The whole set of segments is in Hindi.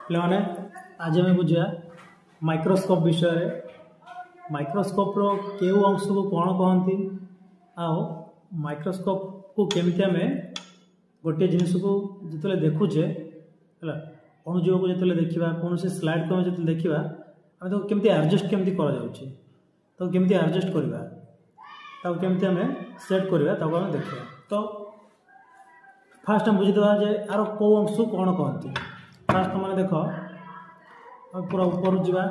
पे आज आम बुझा माइक्रोस्कोप विषय माइक्रोस्कोप रो केउ अंश को कौन कहती आओ माइक्रोस्कोप को केमिति आम गोटे जिनस को जो देखुचे है अणुजीव को जो देखा कौन से स्लाइड को जो देखा आम तो केमती एडजस्ट केमती तो केमती एडजस्ट करवा केमती आम सेट करवा आम देखा तो फास्ट हम बुझीदे जे आर कौ अंश कौन कहती फास्ट मैंने देख पूरा ऊपर जावा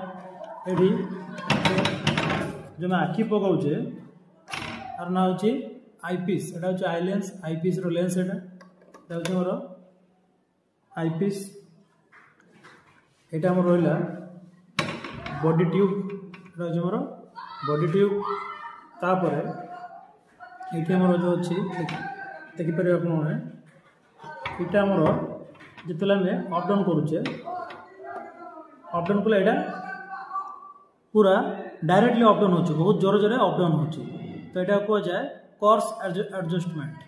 ये जो मैं आखि पकाऊे आर ना हूँ आईपीस एटा हूँ आई लेंस आईपीस रो लेंस एटा हूँ मोर आईपीस यहाँ आम रहा बॉडी ट्यूब एटा हूँ मोर बॉडी ट्यूब तापर ये आमर जो अच्छी देखिपर आपटा आमर जिते आम अपडाउन करुचे अपडाउन कले यहाँ पूरा डायरेक्टली अपडाउन हो बहुत जोर जोर अपडाउन हो तो यहाँ कह जाए कोर्स एडजस्टमेंट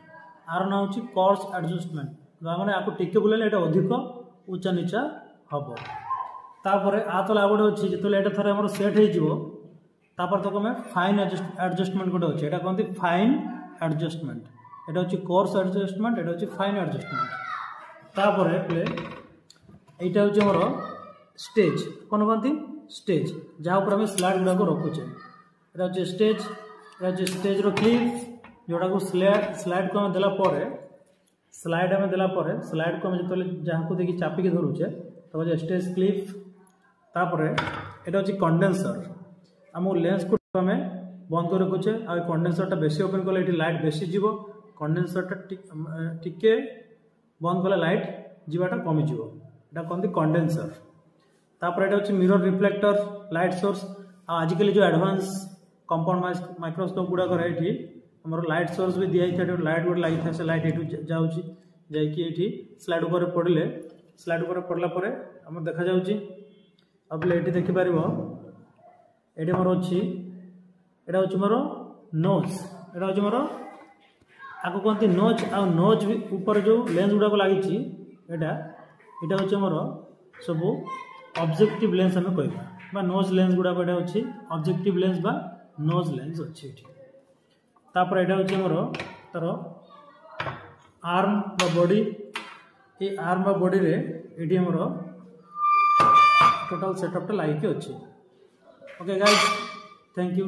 आर ना हूँ कोर्स एडजस्टमेंट मैंने आपको टिके बुले यहाँ अधिक उच्चा नीचा हम तापर आ तले आ गए अच्छी जो यहाँ थोड़े आम सेट होपर तक आम फाइन एडजस्टमेंट गोटे अच्छे यहाँ कहते फाइन एडजस्टमेंट यहाँ हूँ कोर्स एडजस्टमेंट यहाँ हूँ फाइन एडजस्टमेंट तापर यहाँ हूँ मोर स्टेज कौन कहती स्टेज जहाँ पर आम स्लाइड गुड़ाक रखुचे यहाँ हूँ स्टेज यहाँ हूँ स्टेज रो क्लिप जोटा को स्लाइड को आम देलापर स्लाइड आम देलापर स्लाइड को आम जो जहाँ को देखिए चापिकी धरुचे तो स्टेज क्लिप तापर यहाँ हूँ कंडेनसर आम लेंस को आम बंद कर रखुचे आ कंडेनसरटा बेसी ओपन कले ये लाइट बेसी जीव कंडेनसरटा टिके बंद कले लाइट जीवाटा कमिज यहाँ कहते कंडेनसर तापर यहाँ हूँ मिरर रिफ्लेक्टर लाइट सोर्स आजिकल जो एडवांस कंपाउंड माइक्रोस्कोप गुड़ाक आम लाइट सोर्स भी दिखाई था लाइट गोटे लगी से लाइट ये जाऊँगी जाकि स्लाइड उपर पड़े स्लाइड उपर पड़ला आम देखा अब ये देखिपर ये मोर अच्छी यहाँ हूँ मोर नोज यहाँ हूँ मोर आपको कहते नोज आ नोज ऊपर जो लेंस गुड़ाक लगी यहाँ हूँ मोर सब ऑब्जेक्टिव लेंस आम कह नोज लेंस गुड़ाक यहाँ अच्छी ऑब्जेक्टिव लेंस बा नोज लेंस अच्छी तापर यहाँ हूँ मोर तार आर्म बा बॉडी ये आर्म बा बॉडी रे ये मोर टोटल सेटअपटा लगे अच्छे ओके गाइस थैंक यू।